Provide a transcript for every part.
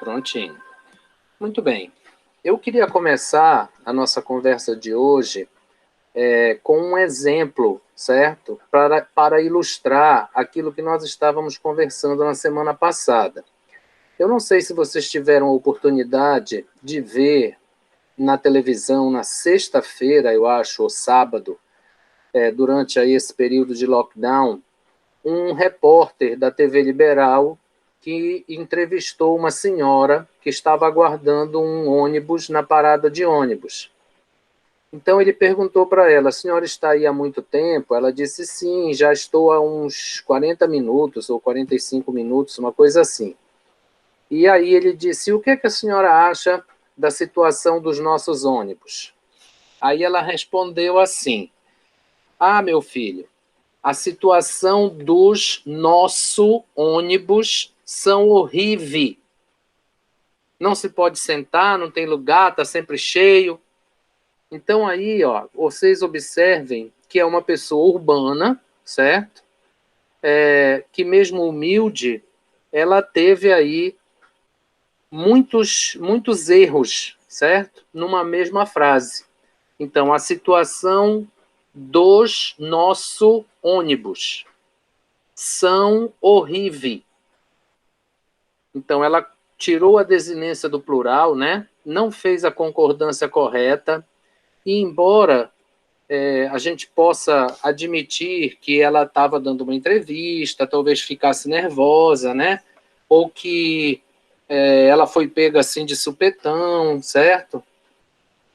Prontinho. Muito bem. Eu queria começar a nossa conversa de hoje com um exemplo, certo? Para ilustrar aquilo que nós estávamos conversando na semana passada. Eu não sei se vocês tiveram a oportunidade de ver na televisão na sexta-feira, eu acho, ou sábado, durante aí esse período de lockdown, um repórter da TV Liberal que entrevistou uma senhora que estava aguardando um ônibus na parada de ônibus. Então ele perguntou para ela: a senhora está aí há muito tempo? Ela disse: sim, já estou há uns 40 minutos ou 45 minutos, uma coisa assim. E aí ele disse: o que é que a senhora acha da situação dos nossos ônibus? Aí ela respondeu assim: ah, meu filho, a situação dos nossos ônibus são horrível. Não se pode sentar, não tem lugar, está sempre cheio. Então aí, ó, vocês observem que é uma pessoa urbana, certo? Que mesmo humilde, ela teve aí muitos erros, certo? Numa mesma frase. Então, a situação dos nossos ônibus são horríveis. Então, ela tirou a desinência do plural, né? Não fez a concordância correta, e embora a gente possa admitir que ela estava dando uma entrevista, talvez ficasse nervosa, né? Ou que ela foi pega assim de supetão, certo?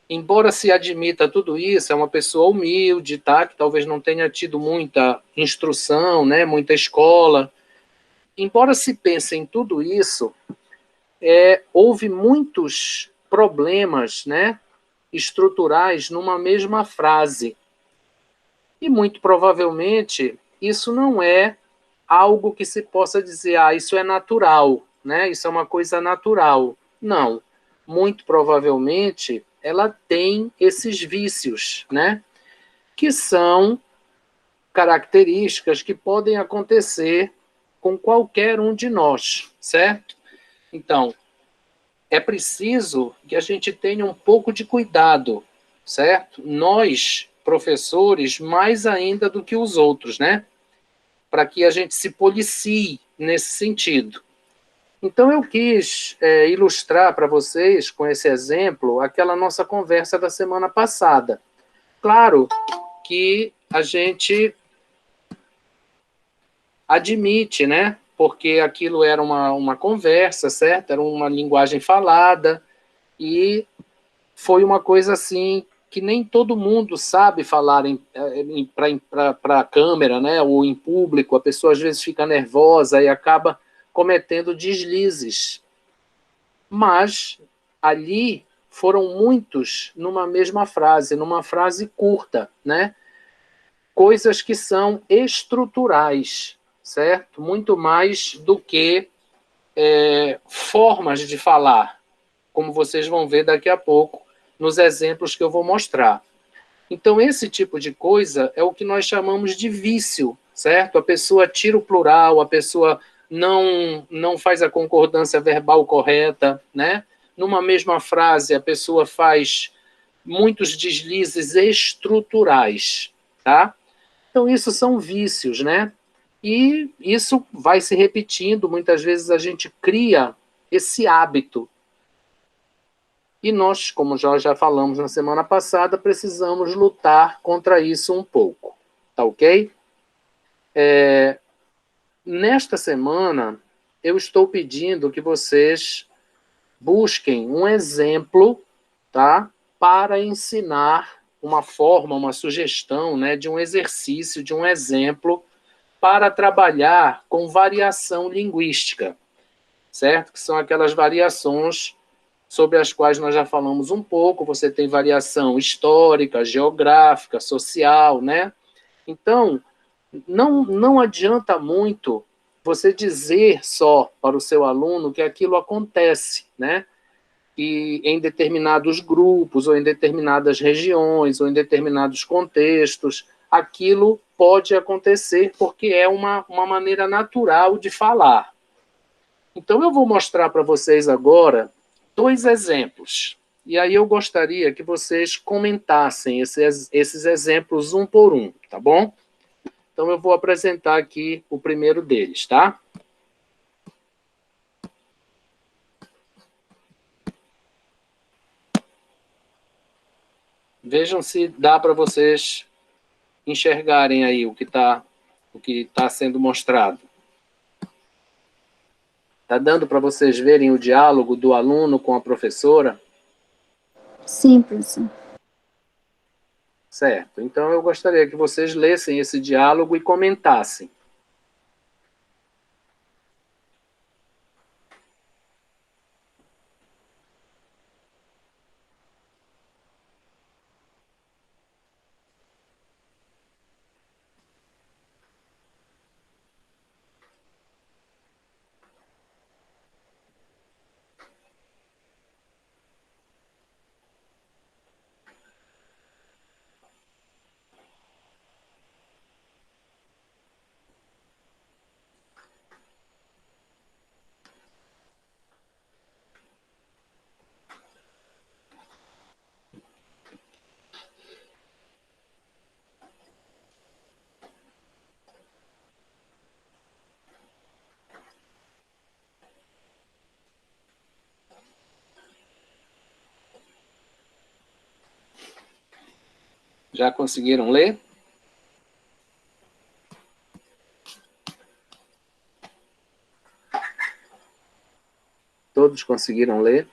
Embora se admita tudo isso, é uma pessoa humilde, tá? Que talvez não tenha tido muita instrução, né? Muita escola. Embora se pense em tudo isso, houve muitos problemas, né? Estruturais numa mesma frase. E muito provavelmente isso não é algo que se possa dizer, isso é natural, né? Isso é uma coisa natural. Não. Muito provavelmente ela tem esses vícios, né? Que são características que podem acontecer com qualquer um de nós, certo? Então, é preciso que a gente tenha um pouco de cuidado, certo? Nós, professores, mais ainda do que os outros, né? Para que a gente se policie nesse sentido. Então, eu quis ilustrar para vocês, com esse exemplo, aquela nossa conversa da semana passada. Claro que a gente admite, né? Porque aquilo era uma conversa, certo? Era uma linguagem falada, e foi uma coisa assim que nem todo mundo sabe falar para a câmera, né? Ou em público. A pessoa às vezes fica nervosa e acaba cometendo deslizes. Mas ali foram muitos numa mesma frase, numa frase curta, né? Coisas que são estruturais, certo? Muito mais do que formas de falar, como vocês vão ver daqui a pouco nos exemplos que eu vou mostrar. Então, esse tipo de coisa é o que nós chamamos de vício, certo? A pessoa tira o plural, a pessoa não faz a concordância verbal correta, né? Numa mesma frase, a pessoa faz muitos deslizes estruturais, tá? Então, isso são vícios, né? E isso vai se repetindo, muitas vezes a gente cria esse hábito. E nós, como já falamos na semana passada, precisamos lutar contra isso um pouco, tá ok? Nesta semana, eu estou pedindo que vocês busquem um exemplo, tá? Para ensinar uma forma, uma sugestão, né, de um exercício, de um exemplo para trabalhar com variação linguística, certo? Que são aquelas variações sobre as quais nós já falamos um pouco. Você tem variação histórica, geográfica, social, né? Então, não adianta muito você dizer só para o seu aluno que aquilo acontece, né? E em determinados grupos, ou em determinadas regiões, ou em determinados contextos, aquilo pode acontecer porque é uma maneira natural de falar. Então, eu vou mostrar para vocês agora 2 exemplos. E aí eu gostaria que vocês comentassem esses exemplos um por um, tá bom? Então, eu vou apresentar aqui o primeiro deles, tá? Vejam se dá para vocês enxergarem aí o que tá sendo mostrado. Está dando para vocês verem o diálogo do aluno com a professora? Sim, professor. Certo. Então, eu gostaria que vocês lessem esse diálogo e comentassem. Já conseguiram ler? Todos conseguiram ler?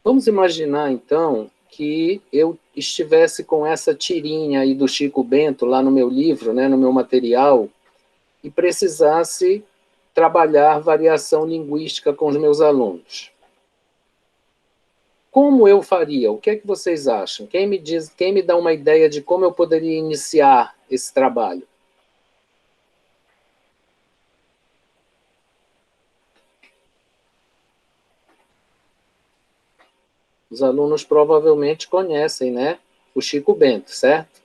Vamos imaginar, então, que eu estivesse com essa tirinha aí do Chico Bento lá no meu livro, né, no meu material, e precisasse trabalhar variação linguística com os meus alunos. Como eu faria? O que é que vocês acham? Quem me dá uma ideia de como eu poderia iniciar esse trabalho? Os alunos provavelmente conhecem, né, o Chico Bento, certo?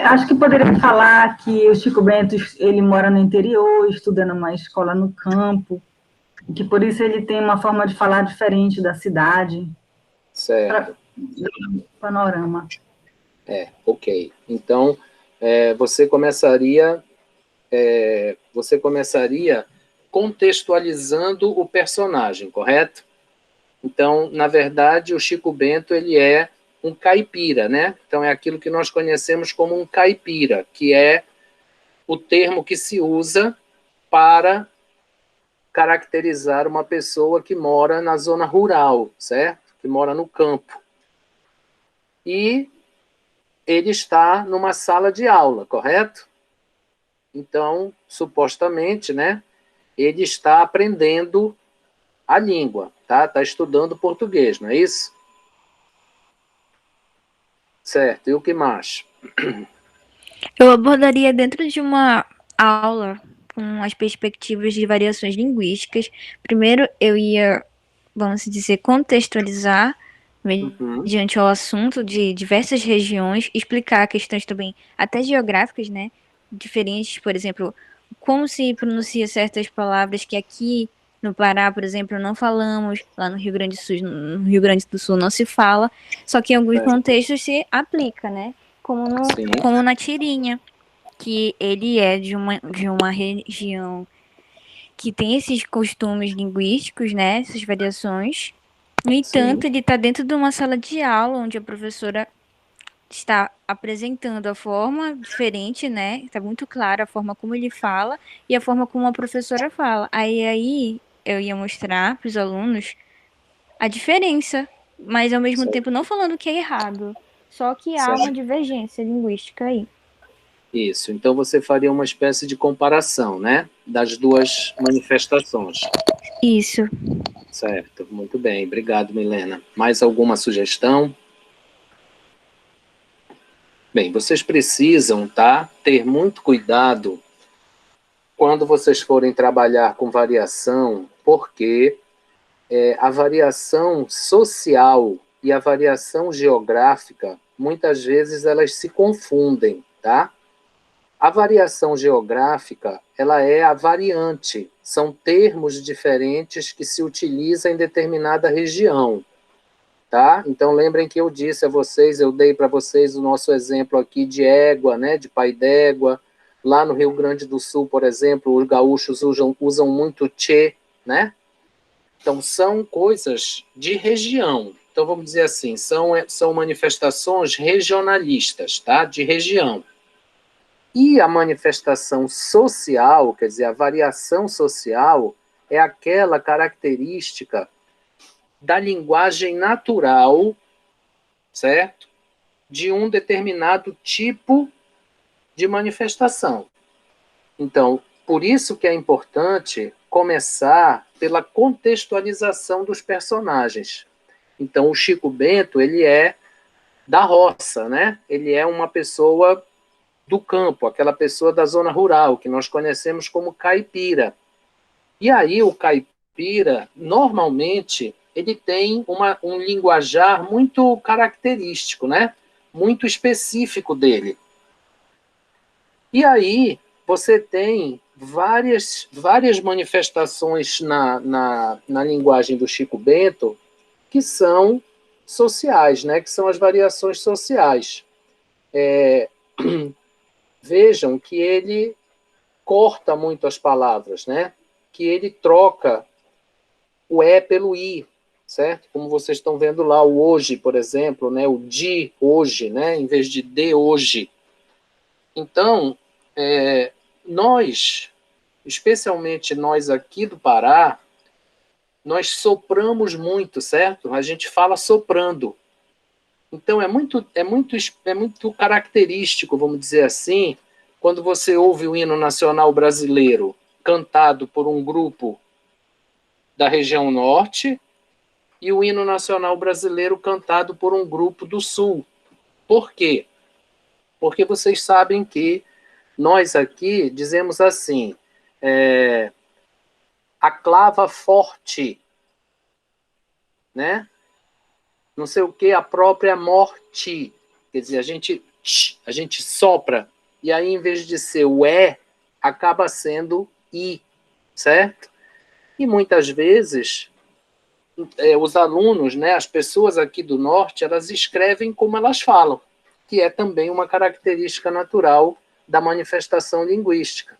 Acho que poderia falar que o Chico Bento ele mora no interior, estuda numa escola no campo, que por isso ele tem uma forma de falar diferente da cidade. Certo. Panorama. Ok. Então, você começaria contextualizando o personagem, correto? Então, na verdade, o Chico Bento ele é um caipira, né? Então, é aquilo que nós conhecemos como um caipira, que é o termo que se usa para caracterizar uma pessoa que mora na zona rural, certo? Que mora no campo. E ele está numa sala de aula, correto? Então, supostamente, né, ele está aprendendo a língua, tá? Está estudando português, não é isso? Certo. E o que mais? Eu abordaria dentro de uma aula com as perspectivas de variações linguísticas. Primeiro, eu ia, vamos dizer, contextualizar mediante o assunto de diversas regiões, explicar questões também, até geográficas, né? Diferentes, por exemplo, como se pronuncia certas palavras que aqui no Pará, por exemplo, não falamos, lá no Rio Grande do Sul, no Rio Grande do Sul não se fala, só que em alguns contextos se aplica, né? Como na tirinha, que ele é de uma região que tem esses costumes linguísticos, né? Essas variações. No entanto, Sim. ele está dentro de uma sala de aula onde a professora está apresentando a forma diferente, né? Está muito clara a forma como ele fala e a forma como a professora fala. Aí eu ia mostrar para os alunos a diferença, mas ao mesmo tempo não falando que é errado, só que há uma divergência linguística aí. Isso. Então você faria uma espécie de comparação, né, das duas manifestações. Isso. Certo. Muito bem. Obrigado, Milena. Mais alguma sugestão? Bem, vocês precisam, tá, ter muito cuidado quando vocês forem trabalhar com variação porque a variação social e a variação geográfica, muitas vezes elas se confundem, tá? A variação geográfica, ela é a variante, são termos diferentes que se utilizam em determinada região, tá? Então, lembrem que eu disse a vocês, eu dei para vocês o nosso exemplo aqui de égua, né, de pai d'égua. Lá no Rio Grande do Sul, por exemplo, os gaúchos usam muito tchê, né? Então, são coisas de região. Então, vamos dizer assim, são manifestações regionalistas, tá? De região. E a manifestação social, quer dizer, a variação social, é aquela característica da linguagem natural, certo? De um determinado tipo de manifestação. Então, por isso que é importante começar pela contextualização dos personagens. Então, o Chico Bento, ele é da roça, né? Ele é uma pessoa do campo, aquela pessoa da zona rural, que nós conhecemos como caipira. E aí, o caipira, normalmente, ele tem um linguajar muito característico, né? Muito específico dele. E aí, você tem várias manifestações na linguagem do Chico Bento que são sociais, né? Que são as variações sociais. Vejam que ele corta muito as palavras, né? Que ele troca o é pelo i, certo? Como vocês estão vendo lá, o hoje, por exemplo, né? O de hoje, né? Em vez de hoje. Então, nós, especialmente nós aqui do Pará, nós sopramos muito, certo? A gente fala soprando. Então, é muito característico, vamos dizer assim, quando você ouve o hino nacional brasileiro cantado por um grupo da região norte e o hino nacional brasileiro cantado por um grupo do sul. Por quê? Porque vocês sabem que nós aqui dizemos assim, a clava forte, né? Não sei o que, a própria morte. Quer dizer, a gente sopra, e aí, em vez de ser o acaba sendo i, certo? E muitas vezes, os alunos, né, as pessoas aqui do norte, elas escrevem como elas falam, que é também uma característica natural da manifestação linguística.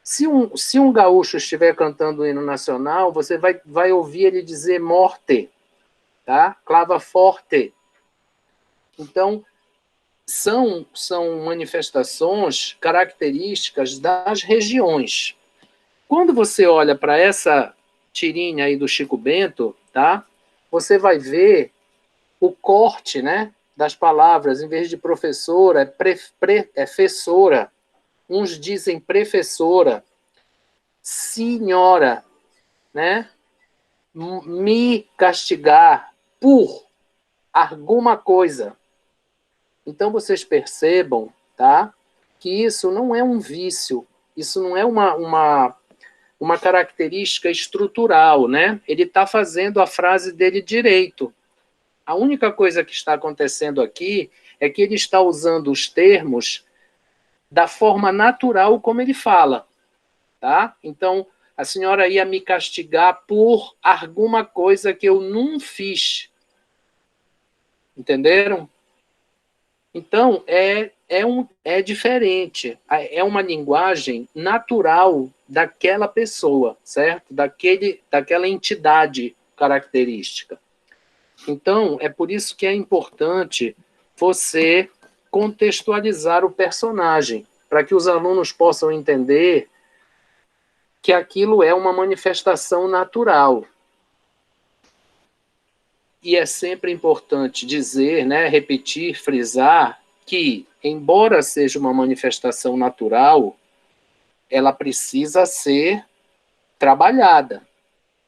Se um gaúcho estiver cantando o hino nacional, você vai ouvir ele dizer morte, tá? Clava forte. Então, são manifestações características das regiões. Quando você olha para essa tirinha aí do Chico Bento, tá? Você vai ver o corte, né, das palavras. Em vez de professora, é fessora. Uns dizem professora, senhora, né? Me castigar por alguma coisa. Então, vocês percebam, tá? Que isso não é um vício, isso não é uma característica estrutural, né? Ele está fazendo a frase dele direito. A única coisa que está acontecendo aqui é que ele está usando os termos da forma natural como ele fala, tá? Então, a senhora ia me castigar por alguma coisa que eu não fiz. Entenderam? Então, é diferente. É uma linguagem natural daquela pessoa, certo? Daquela entidade característica. Então, é por isso que é importante você contextualizar o personagem, para que os alunos possam entender que aquilo é uma manifestação natural. E é sempre importante dizer, né, repetir, frisar, que, embora seja uma manifestação natural, ela precisa ser trabalhada,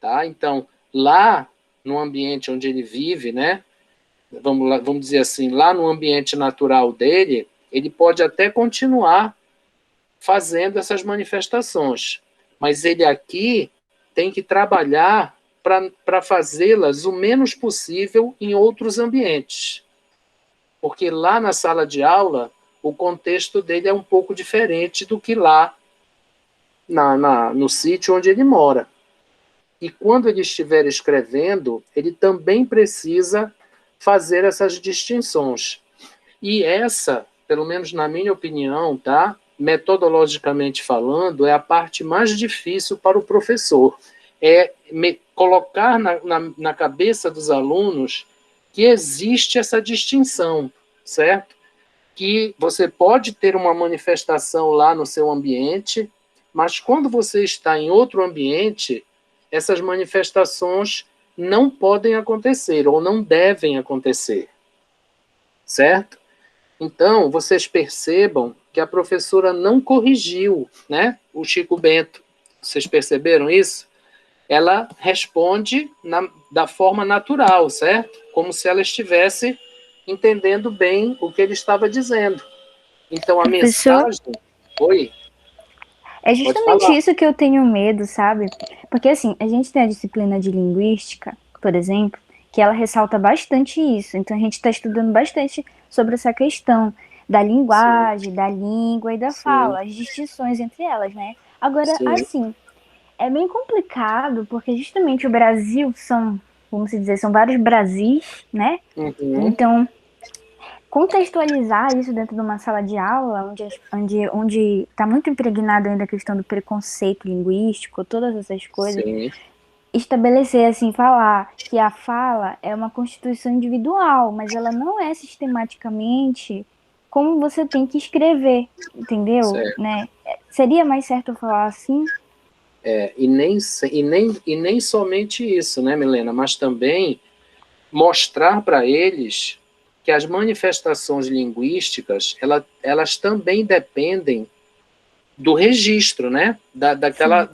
tá? Então, lá no ambiente onde ele vive, né, vamos dizer assim, lá no ambiente natural dele, ele pode até continuar fazendo essas manifestações, mas ele aqui, tem que trabalhar para fazê-las o menos possível em outros ambientes. Porque lá na sala de aula, o contexto dele é um pouco diferente do que lá no sítio onde ele mora. E quando ele estiver escrevendo, ele também precisa fazer essas distinções. E essa, pelo menos na minha opinião, tá? Metodologicamente falando, é a parte mais difícil para o professor. É colocar na cabeça dos alunos que existe essa distinção, certo? Que você pode ter uma manifestação lá no seu ambiente, mas quando você está em outro ambiente, essas manifestações não podem acontecer ou não devem acontecer, certo? Então, vocês percebam que a professora não corrigiu, né, o Chico Bento. Vocês perceberam isso? Ela responde da forma natural, certo? Como se ela estivesse entendendo bem o que ele estava dizendo. Então, a Professor, mensagem... Oi, é pode justamente falar. isso que eu tenho medo, sabe? Porque, assim, a gente tem a disciplina de linguística, por exemplo, que ela ressalta bastante isso. Então, a gente está estudando bastante sobre essa questão da Sim, linguagem, da língua e da sim, fala, as distinções entre elas, né? Agora, sim. assim, é bem complicado, porque justamente o Brasil são, vamos dizer, são vários Brasis, né? Uhum, Então, contextualizar isso dentro de uma sala de aula, onde está muito impregnado ainda a questão do preconceito linguístico, todas essas coisas, sim, estabelecer assim, falar que a fala é uma constituição individual, mas ela não é sistematicamente como você tem que escrever, entendeu? certo. Né? Seria mais certo eu falar assim? E nem somente isso, né, Milena? Mas também mostrar para eles que as manifestações linguísticas, elas também dependem do registro, né? Sim,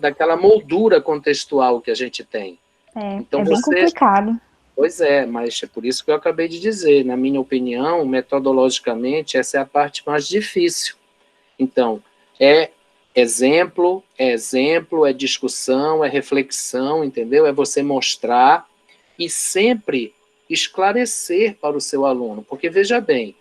Daquela moldura contextual que a gente tem. Então, é bem complicado. pois é, mas é por isso que eu acabei de dizer, na minha opinião, metodologicamente, essa é a parte mais difícil. Então, é exemplo, é discussão, é reflexão, entendeu? É você mostrar e sempre esclarecer para o seu aluno, porque veja bem,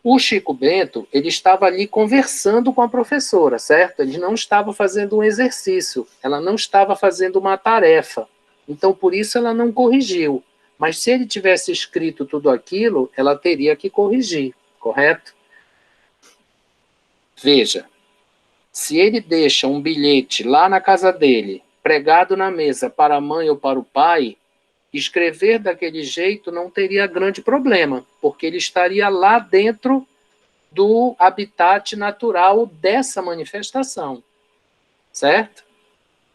o Chico Bento, ele estava ali conversando com a professora, certo? Ele não estava fazendo um exercício, ela não estava fazendo uma tarefa. Então, por isso ela não corrigiu. Mas se ele tivesse escrito tudo aquilo, ela teria que corrigir, correto? Veja, se ele deixa um bilhete lá na casa dele, pregado na mesa para a mãe ou para o pai, escrever daquele jeito não teria grande problema, porque ele estaria lá dentro do habitat natural dessa manifestação, certo?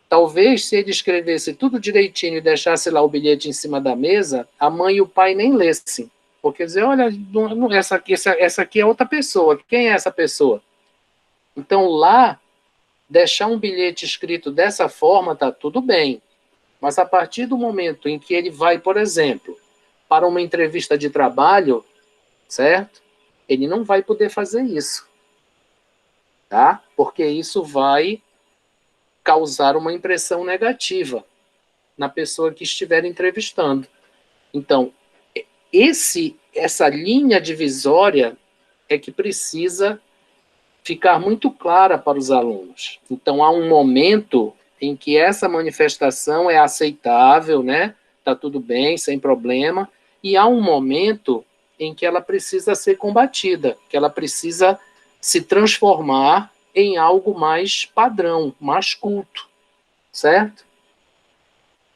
Talvez se ele escrevesse tudo direitinho e deixasse lá o bilhete em cima da mesa, a mãe e o pai nem lessem, porque dizer, olha, essa aqui é outra pessoa, quem é essa pessoa? Então lá, deixar um bilhete escrito dessa forma está tudo bem, mas a partir do momento em que ele vai, por exemplo, para uma entrevista de trabalho, certo? Ele não vai poder fazer isso, tá? Porque isso vai causar uma impressão negativa na pessoa que estiver entrevistando. Então, essa linha divisória é que precisa ficar muito clara para os alunos. Então, há um momento em que essa manifestação é aceitável, né? Tá tudo bem, sem problema, e há um momento em que ela precisa ser combatida, que ela precisa se transformar em algo mais padrão, mais culto, certo?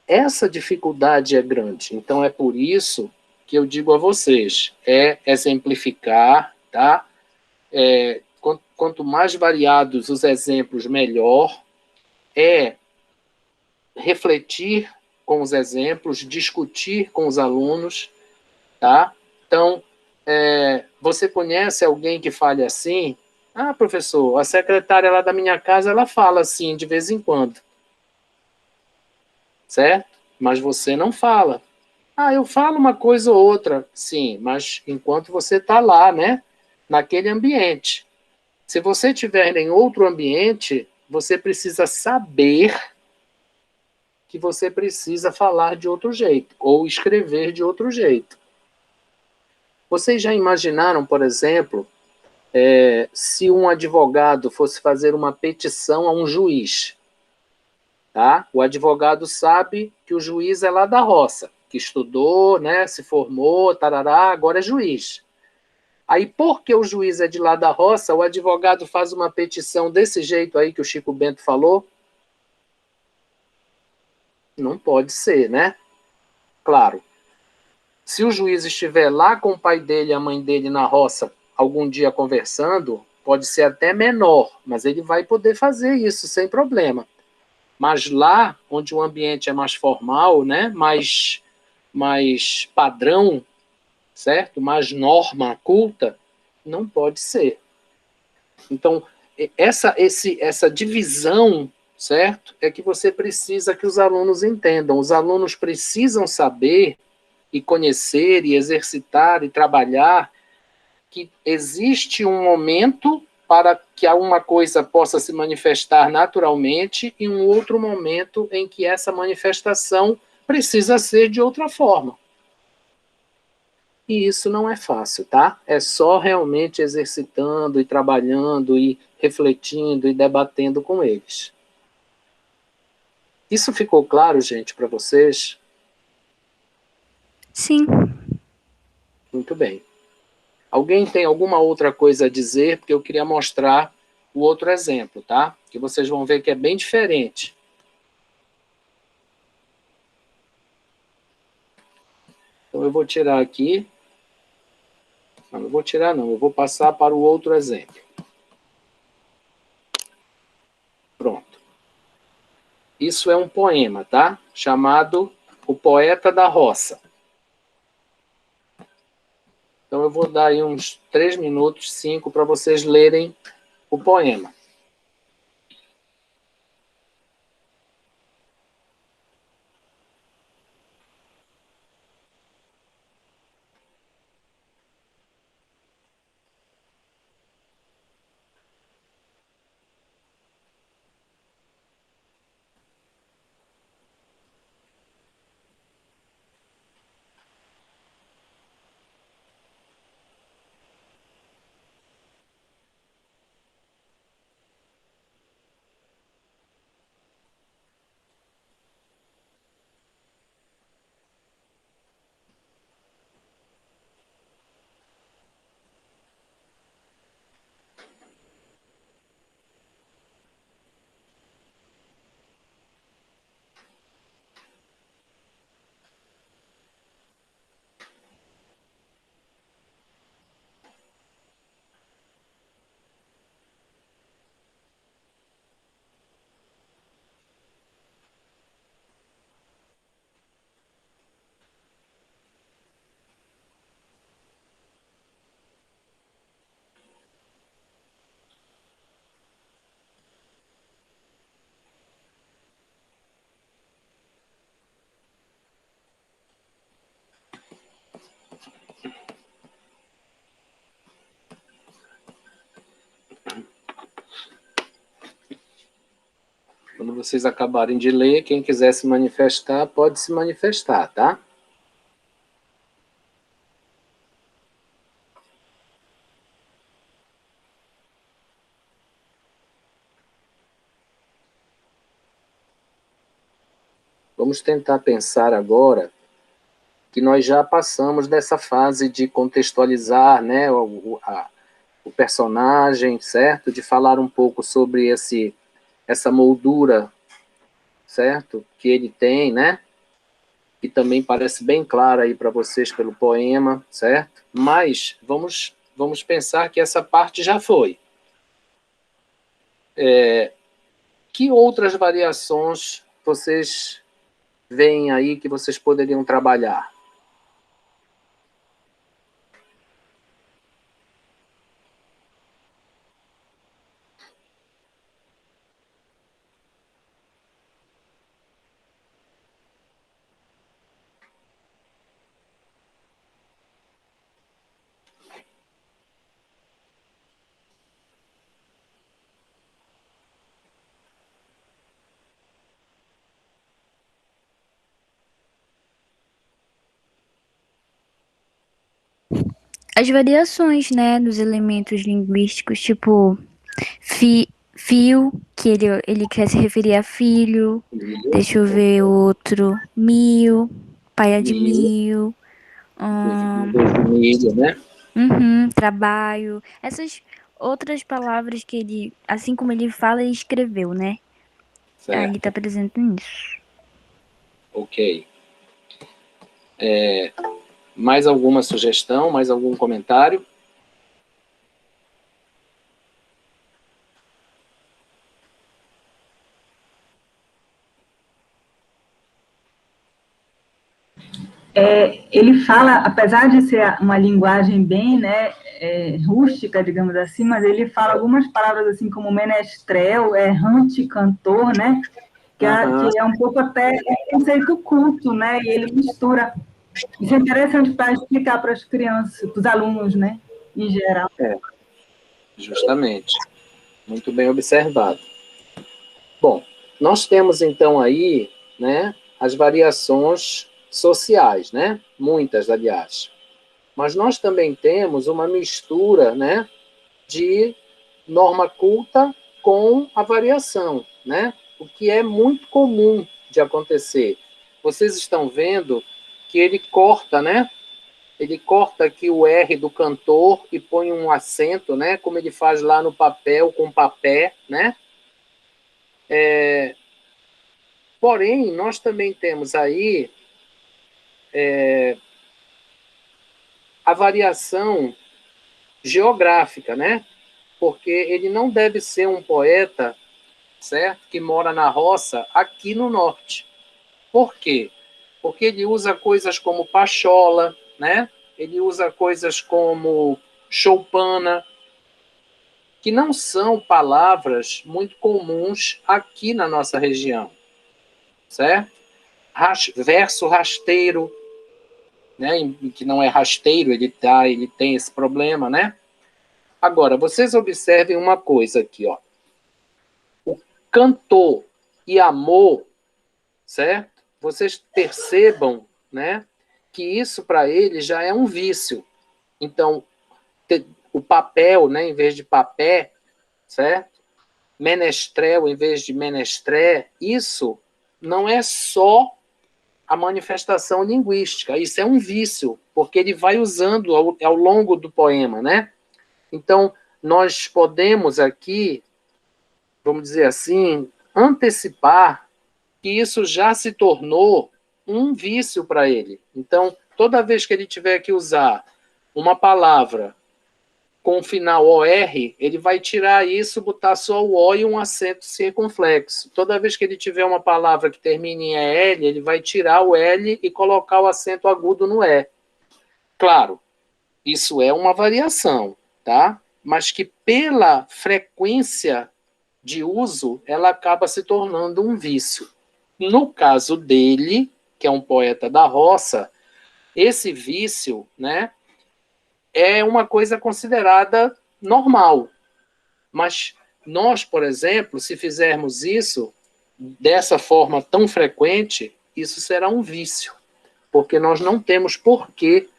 Essa dificuldade é grande. Então, é por isso que eu digo a vocês, é exemplificar, tá? Quanto mais variados os exemplos, melhor. É refletir com os exemplos, discutir com os alunos, tá? Então, você conhece alguém que fale assim? Ah, professor, a secretária lá da minha casa, ela fala assim de vez em quando, certo? Mas você não fala. Ah, eu falo uma coisa ou outra. Sim, mas enquanto você está lá, né? Naquele ambiente. Se você estiver em outro ambiente, você precisa saber que você precisa falar de outro jeito, ou escrever de outro jeito. Vocês já imaginaram, por exemplo, se um advogado fosse fazer uma petição a um juiz, tá? O advogado sabe que o juiz é lá da roça, que estudou, né, se formou, tarará, agora é juiz. Aí, porque o juiz é de lá da roça, o advogado faz uma petição desse jeito aí que o Chico Bento falou? Não pode ser, né? Claro. Se o juiz estiver lá com o pai dele e a mãe dele na roça, algum dia conversando, pode ser até menor, mas ele vai poder fazer isso sem problema. Mas lá, onde o ambiente é mais formal, né, mais padrão, certo? Mais norma culta, não pode ser. Então, essa divisão, certo? É que você precisa que os alunos entendam. Os alunos precisam saber e conhecer e exercitar e trabalhar que existe um momento para que uma coisa possa se manifestar naturalmente e um outro momento em que essa manifestação precisa ser de outra forma. E isso não é fácil, tá? É só realmente exercitando e trabalhando e refletindo e debatendo com eles. Isso ficou claro, gente, para vocês? Sim. Muito bem. Alguém tem alguma outra coisa a dizer? Porque eu queria mostrar o outro exemplo, tá? Que vocês vão ver que é bem diferente. Então eu vou tirar aqui. Não vou tirar não, eu vou passar para o outro exemplo. Pronto. Isso é um poema, tá? Chamado O Poeta da Roça. Então eu vou dar aí uns 3 minutos, 5, para vocês lerem o poema. Quando vocês acabarem de ler, quem quiser se manifestar, pode se manifestar, tá? Vamos tentar pensar agora que nós já passamos dessa fase de contextualizar, né, o personagem, certo? De falar um pouco sobre essa moldura, certo? Que ele tem, né? Que também parece bem clara aí para vocês pelo poema, certo? Mas vamos pensar que essa parte já foi. Que outras variações vocês veem aí que vocês poderiam trabalhar? as variações, né, dos elementos linguísticos, tipo fio, que ele quer se referir a filho. Deixa eu ver outro. Mil, paia de Milho, mil. desde milho, né? Trabalho. Essas outras palavras que ele, assim como ele fala, ele escreveu, né? Aí ele tá Certo, presente nisso. ok. Mais alguma sugestão, mais algum comentário? Ele fala, apesar de ser uma linguagem bem, né, rústica, digamos assim, mas ele fala algumas palavras assim como menestrel, errante, cantor, né, que é um pouco até conceito culto, né, e ele mistura. Isso é interessante para explicar para as crianças, para os alunos, né, em geral. Justamente. Muito bem observado. Bom, nós temos então aí, né, as variações sociais, né? Muitas, aliás. Mas nós também temos uma mistura, né, de norma culta com a variação, né? O que é muito comum de acontecer. Vocês estão vendo que ele corta, né? Ele corta aqui o R do cantor e põe um acento, né? Como ele faz lá no papel com papé, né? Porém, nós também temos aí a variação geográfica, né? Porque ele não deve ser um poeta, certo? Que mora na roça aqui no norte. Por quê? Porque ele usa coisas como pachola, né? Ele usa coisas como choupana, que não são palavras muito comuns aqui na nossa região, certo? Verso rasteiro, né? Que não é rasteiro, ele tem esse problema, né? Agora, vocês observem uma coisa aqui, ó. O cantor e amor, certo? Vocês percebam, né, que isso para ele já é um vício. Então, o papel, né, em vez de papé, certo? Menestrel em vez de menestré, isso não é só a manifestação linguística, isso é um vício, porque ele vai usando ao longo do poema, né? Então, nós podemos aqui, vamos dizer assim, antecipar que isso já se tornou um vício para ele. Então, toda vez que ele tiver que usar uma palavra com o final OR, ele vai tirar isso, botar só o O e um acento circunflexo. Toda vez que ele tiver uma palavra que termine em EL, ele vai tirar o L e colocar o acento agudo no E. Claro, isso é uma variação, tá? Mas que pela frequência de uso, ela acaba se tornando um vício. No caso dele, que é um poeta da roça, esse vício, né, é uma coisa considerada normal. Mas nós, por exemplo, se fizermos isso dessa forma tão frequente, isso será um vício, porque nós não temos por que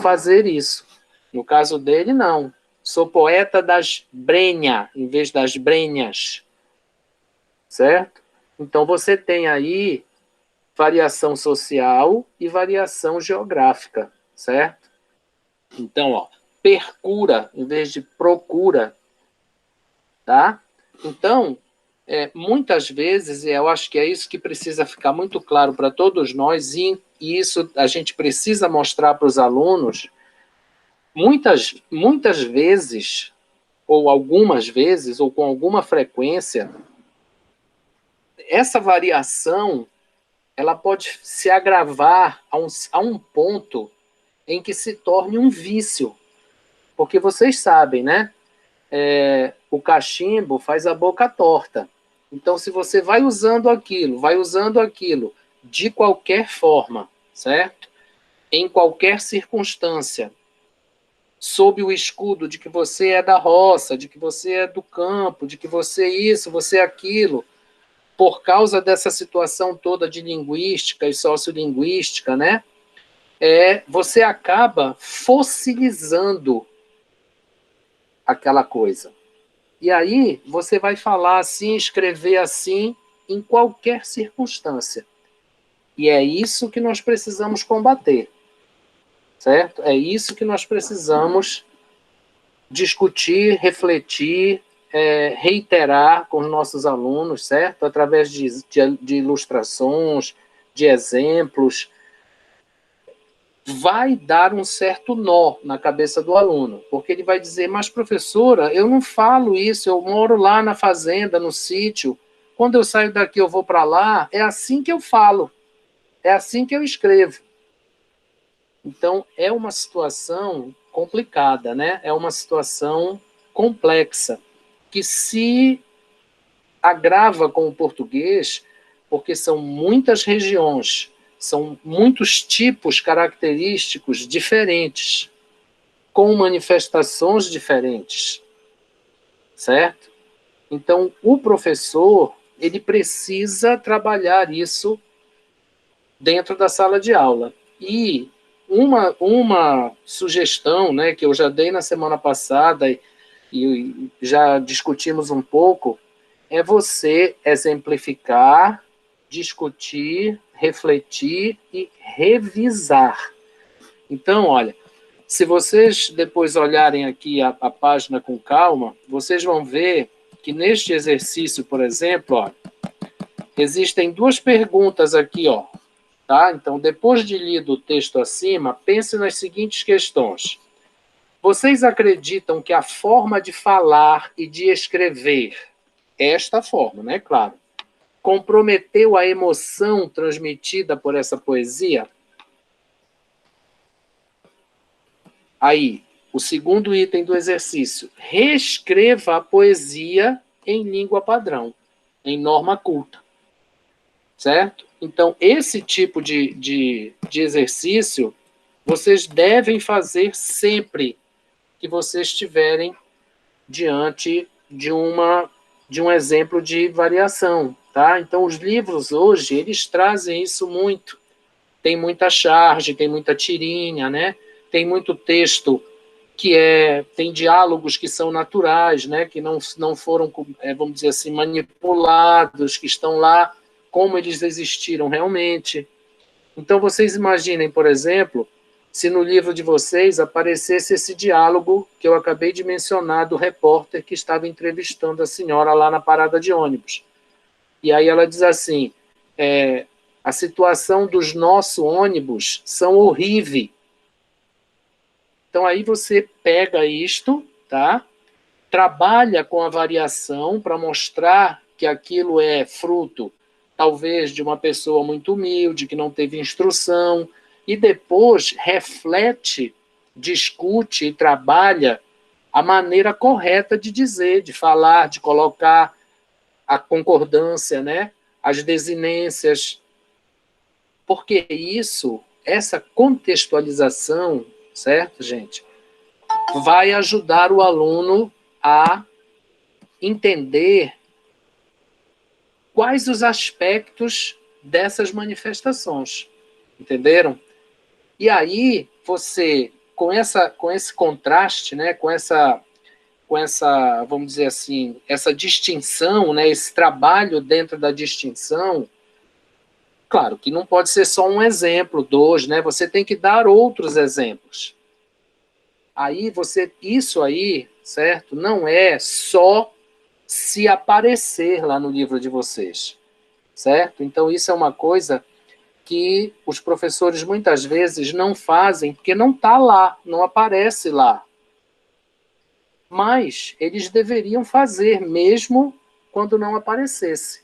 fazer isso. No caso dele, não. Sou poeta das brenha, em vez das brenhas, certo? Então você tem aí variação social e variação geográfica, certo? Então, ó, percura em vez de procura, tá? Então, muitas vezes, e eu acho que é isso que precisa ficar muito claro para todos nós, e isso a gente precisa mostrar para os alunos, muitas vezes, ou algumas vezes, ou com alguma frequência, essa variação ela pode se agravar a um ponto em que se torne um vício. Porque vocês sabem, né? O cachimbo faz a boca torta. Então, se você vai usando aquilo de qualquer forma, certo? Em qualquer circunstância, sob o escudo de que você é da roça, de que você é do campo, de que você é isso, você é aquilo, por causa dessa situação toda de linguística e sociolinguística, né? você acaba fossilizando aquela coisa. E aí, você vai falar assim, escrever assim, em qualquer circunstância. E é isso que nós precisamos combater, certo? É isso que nós precisamos discutir, refletir, reiterar com os nossos alunos, certo? Através de ilustrações, de exemplos, vai dar um certo nó na cabeça do aluno, porque ele vai dizer, mas professora, eu não falo isso, eu moro lá na fazenda, no sítio, quando eu saio daqui eu vou para lá, é assim que eu falo, é assim que eu escrevo. Então, é uma situação complicada, né? É uma situação complexa, que se agrava com o português, porque são muitas regiões, são muitos tipos característicos diferentes, com manifestações diferentes, certo? Então, o professor, ele precisa trabalhar isso dentro da sala de aula. E uma sugestão, né, que eu já dei na semana passada e já discutimos um pouco, é você exemplificar, discutir, refletir e revisar. Então, olha, se vocês depois olharem aqui a página com calma, vocês vão ver que neste exercício, por exemplo, ó, existem duas perguntas aqui, ó, tá? Então, depois de lido o texto acima, pense nas seguintes questões. Vocês acreditam que a forma de falar e de escrever, esta forma, né, claro, comprometeu a emoção transmitida por essa poesia? Aí, o segundo item do exercício. Reescreva a poesia em língua padrão, em norma culta. Certo? Então, esse tipo de exercício, vocês devem fazer sempre que vocês estiverem diante de um exemplo de variação, tá? Então, os livros hoje, eles trazem isso muito. Tem muita charge, tem muita tirinha, né? Tem muito texto tem diálogos que são naturais, né? Que não foram, vamos dizer assim, manipulados, que estão lá como eles existiram realmente. Então, vocês imaginem, por exemplo, se no livro de vocês aparecesse esse diálogo que eu acabei de mencionar do repórter que estava entrevistando a senhora lá na parada de ônibus. E aí ela diz assim, a situação dos nossos ônibus são horrível. Então, aí você pega isto, tá? Trabalha com a variação para mostrar que aquilo é fruto, talvez, de uma pessoa muito humilde, que não teve instrução, e depois reflete, discute e trabalha a maneira correta de dizer, de falar, de colocar a concordância, né? As desinências. Porque essa contextualização, certo, gente? Vai ajudar o aluno a entender quais os aspectos dessas manifestações. Entenderam? E aí, você, com esse contraste, né, com essa, vamos dizer assim, essa distinção, né, esse trabalho dentro da distinção, claro que não pode ser só um exemplo, dois, né? Você tem que dar outros exemplos. Aí isso aí, certo? Não é só se aparecer lá no livro de vocês, certo? Então isso é uma coisa que os professores muitas vezes não fazem porque não está lá, não aparece lá. Mas eles deveriam fazer mesmo quando não aparecesse,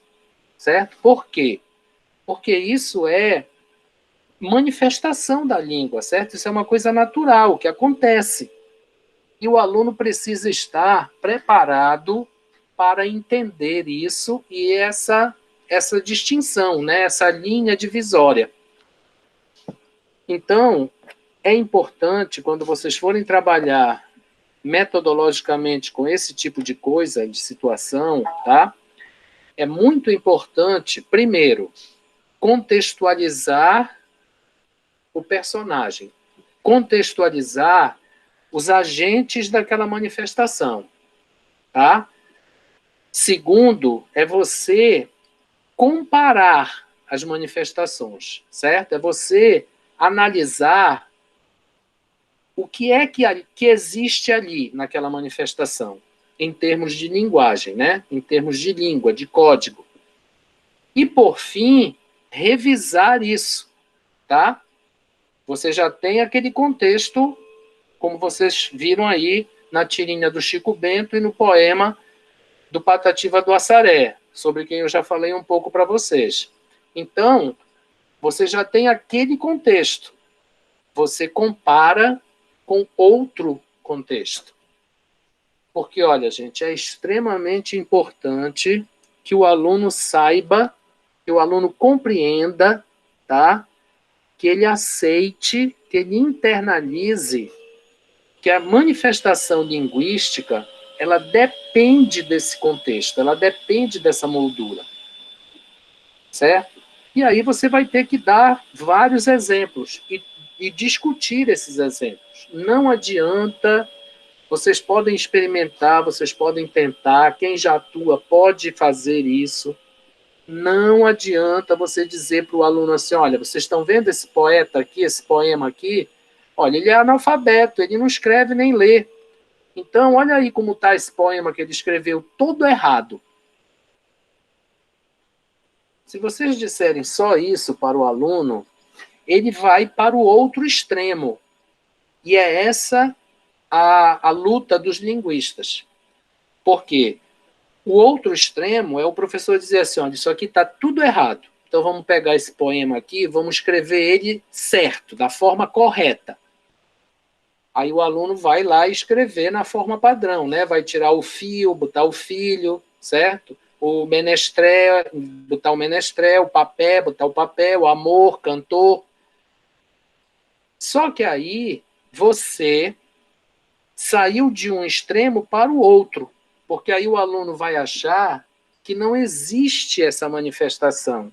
certo? Por quê? Porque isso é manifestação da língua, certo? Isso é uma coisa natural, que acontece. E o aluno precisa estar preparado para entender isso e essa distinção, né? Essa linha divisória. Então, é importante, quando vocês forem trabalhar metodologicamente com esse tipo de coisa, de situação, tá? É muito importante, primeiro, contextualizar o personagem. Contextualizar os agentes daquela manifestação, tá? Segundo, é você comparar as manifestações, certo? É você analisar o que é que existe ali naquela manifestação, em termos de linguagem, né? Em termos de língua, de código. E, por fim, revisar isso, tá? Você já tem aquele contexto, como vocês viram aí na tirinha do Chico Bento e no poema do Patativa do Assaré, sobre quem eu já falei um pouco para vocês. Então, você já tem aquele contexto. Você compara com outro contexto. Porque, olha, gente, é extremamente importante que o aluno saiba, que o aluno compreenda, tá? Que ele aceite, que ele internalize que a manifestação linguística, ela depende desse contexto, ela depende dessa moldura, certo? E aí você vai ter que dar vários exemplos e discutir esses exemplos. Não adianta, vocês podem experimentar, vocês podem tentar, quem já atua pode fazer isso. Não adianta você dizer para o aluno assim, olha, vocês estão vendo esse poeta aqui, esse poema aqui? Olha, ele é analfabeto, ele não escreve nem lê. Então, olha aí como está esse poema que ele escreveu, todo errado. Se vocês disserem só isso para o aluno, ele vai para o outro extremo. E é essa a luta dos linguistas. Por quê? O outro extremo é o professor dizer assim, olha, isso aqui está tudo errado. Então vamos pegar esse poema aqui, vamos escrever ele certo, da forma correta. Aí o aluno vai lá escrever na forma padrão, né? Vai tirar o fio, botar o filho, certo? O menestrel, botar o menestrel, o papel, botar o papel, o amor, cantor. Só que aí você saiu de um extremo para o outro, porque aí o aluno vai achar que não existe essa manifestação,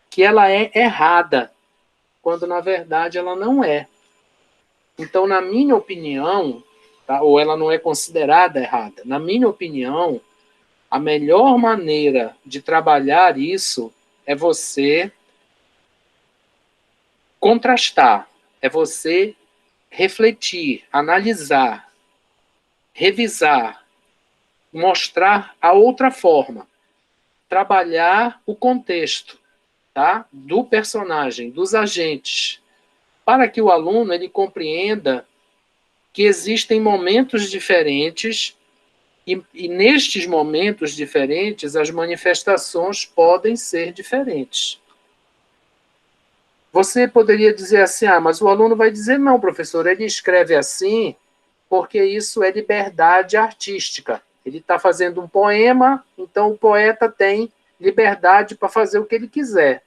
que ela é errada, quando na verdade ela não é. Então, na minha opinião, tá, ou ela não é considerada errada, na minha opinião, a melhor maneira de trabalhar isso é você contrastar, é você refletir, analisar, revisar, mostrar a outra forma, trabalhar o contexto, tá, do personagem, dos agentes, para que o aluno ele compreenda que existem momentos diferentes e nestes momentos diferentes as manifestações podem ser diferentes. Você poderia dizer assim, mas o aluno vai dizer, não, professor, ele escreve assim porque isso é liberdade artística. Ele está fazendo um poema, então o poeta tem liberdade para fazer o que ele quiser.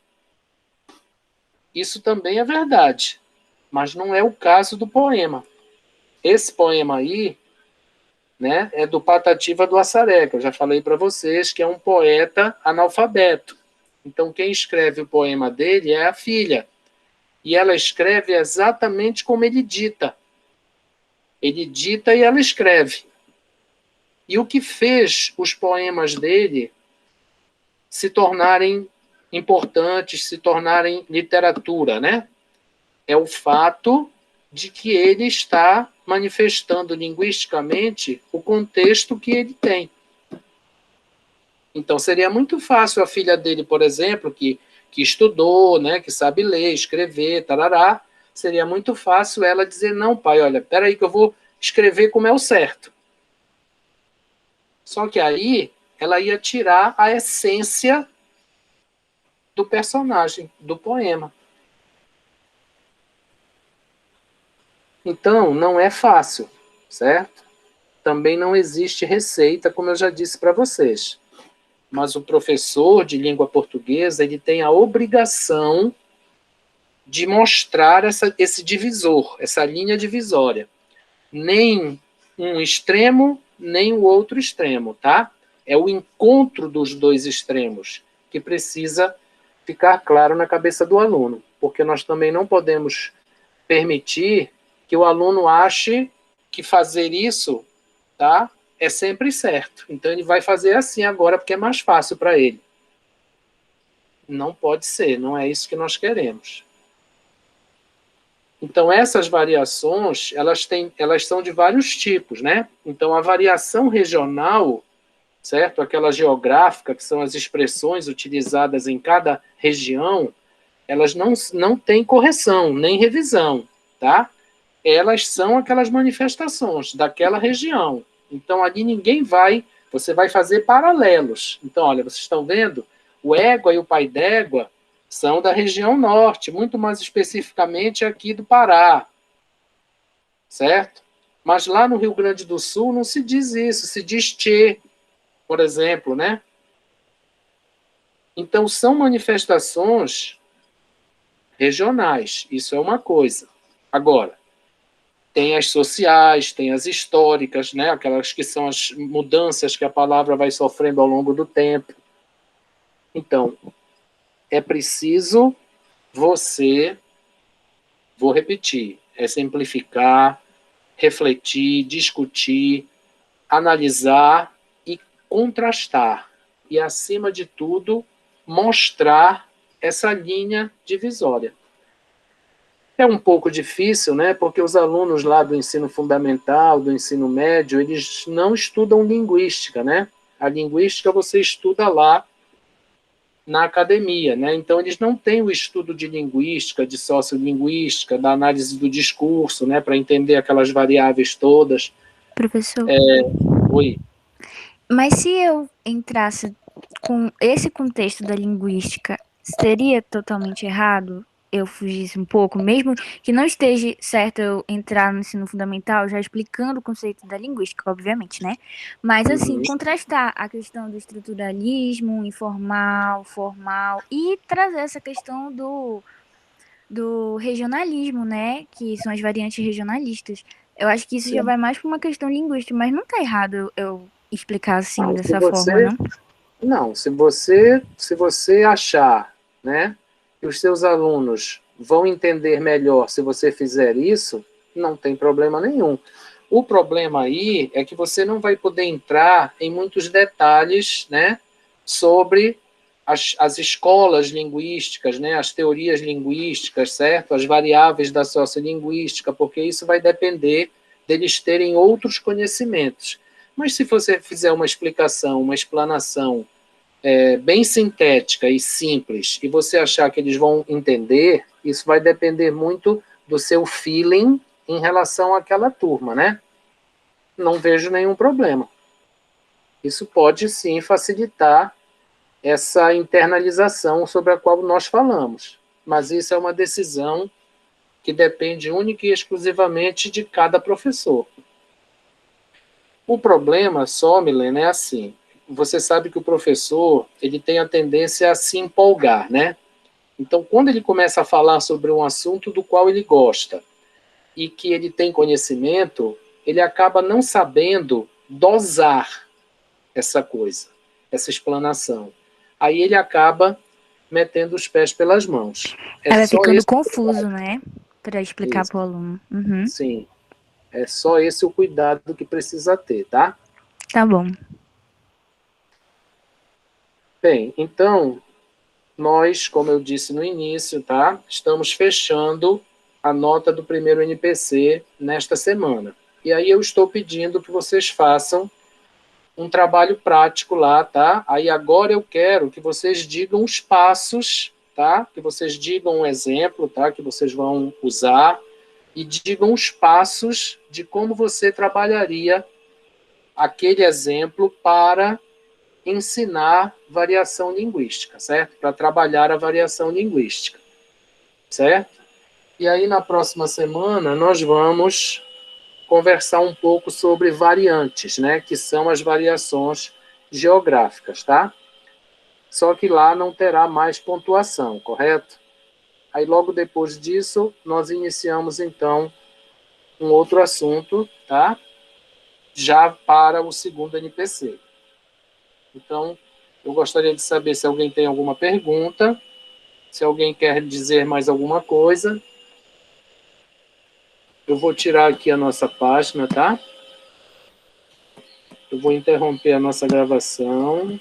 Isso também é verdade, mas não é o caso do poema. Esse poema aí, né, é do Patativa do Assaré, que eu já falei para vocês, que é um poeta analfabeto. Então, quem escreve o poema dele é a filha. E ela escreve exatamente como ele dita. Ele dita e ela escreve. E o que fez os poemas dele se tornarem importantes, se tornarem literatura, né? É o fato de que ele está manifestando linguisticamente o contexto que ele tem. Então, seria muito fácil a filha dele, por exemplo, que estudou, né, que sabe ler, escrever, tarará, seria muito fácil ela dizer, não, pai, olha, peraí que eu vou escrever como é o certo. Só que aí ela ia tirar a essência do personagem, do poema. Então, não é fácil, certo? Também não existe receita, como eu já disse para vocês. Mas o professor de língua portuguesa, ele tem a obrigação de mostrar esse divisor, essa linha divisória. Nem um extremo, nem o outro extremo, tá? É o encontro dos dois extremos que precisa ficar claro na cabeça do aluno, porque nós também não podemos permitir que o aluno ache que fazer isso, tá, é sempre certo. Então, ele vai fazer assim agora, porque é mais fácil para ele. Não pode ser, não é isso que nós queremos. Então, essas variações, elas são de vários tipos, né? Então, a variação regional, certo? Aquela geográfica, que são as expressões utilizadas em cada região, elas não têm correção, nem revisão, tá? Elas são aquelas manifestações daquela região. Então, ali você vai fazer paralelos. Então, olha, vocês estão vendo? O égua e o pai d'égua são da região norte, muito mais especificamente aqui do Pará, certo? Mas lá no Rio Grande do Sul não se diz isso, se diz tchê, por exemplo, né? Então, são manifestações regionais, isso é uma coisa. Agora, tem as sociais, tem as históricas, né? Aquelas que são as mudanças que a palavra vai sofrendo ao longo do tempo. Então, é preciso vou repetir, é simplificar, refletir, discutir, analisar e contrastar. E, acima de tudo, mostrar essa linha divisória. É um pouco difícil, né? Porque os alunos lá do ensino fundamental, do ensino médio, eles não estudam linguística, né? A linguística você estuda lá na academia, né? Então, eles não têm o estudo de linguística, de sociolinguística, da análise do discurso, né? Para entender aquelas variáveis todas. Professor, Oi. mas se eu entrasse com esse contexto da linguística, seria totalmente errado eu fugisse um pouco, mesmo que não esteja certo eu entrar no ensino fundamental já explicando o conceito da linguística, obviamente, né? Mas assim, contrastar a questão do estruturalismo, informal, formal e trazer essa questão do regionalismo, né? Que são as variantes regionalistas. Eu acho que isso já vai mais para uma questão linguística, mas não tá errado eu explicar assim, Não, dessa forma, não? Não, se você achar, né, que os seus alunos vão entender melhor se você fizer isso, não tem problema nenhum. O problema aí é que você não vai poder entrar em muitos detalhes, né, sobre as escolas linguísticas, né, as teorias linguísticas, certo? As variáveis da sociolinguística, porque isso vai depender deles terem outros conhecimentos. Mas se você fizer uma explicação, uma explanação bem sintética e simples, e você achar que eles vão entender, isso vai depender muito do seu feeling em relação àquela turma, né? Não vejo nenhum problema. Isso pode, sim, facilitar essa internalização sobre a qual nós falamos. Mas isso é uma decisão que depende única e exclusivamente de cada professor. O problema, só, Milena, é assim. Você sabe que o professor ele tem a tendência a se empolgar, né? Então, quando ele começa a falar sobre um assunto do qual ele gosta e que ele tem conhecimento, ele acaba não sabendo dosar essa coisa, essa explanação. Aí ele acaba metendo os pés pelas mãos. É Ela vai só ficando esse confuso, né? Para explicar isso, para o aluno. Uhum. sim. É só esse o cuidado que precisa ter, tá? Tá bom. Bem, então, nós, como eu disse no início, tá? Estamos fechando a nota do primeiro NPC nesta semana. E aí eu estou pedindo que vocês façam um trabalho prático lá, tá? Aí agora eu quero que vocês digam os passos, tá? Que vocês digam um exemplo, tá? Que vocês vão usar e digam os passos de como você trabalharia aquele exemplo para ensinar variação linguística, certo? Para trabalhar a variação linguística, certo? E aí, na próxima semana, nós vamos conversar um pouco sobre variantes, né? Que são as variações geográficas, tá? Só que lá não terá mais pontuação, correto? Aí, logo depois disso, nós iniciamos, então, um outro assunto, tá? Já para o segundo NPC. Então, eu gostaria de saber se alguém tem alguma pergunta, se alguém quer dizer mais alguma coisa. Eu vou tirar aqui a nossa página, tá? Eu vou interromper a nossa gravação.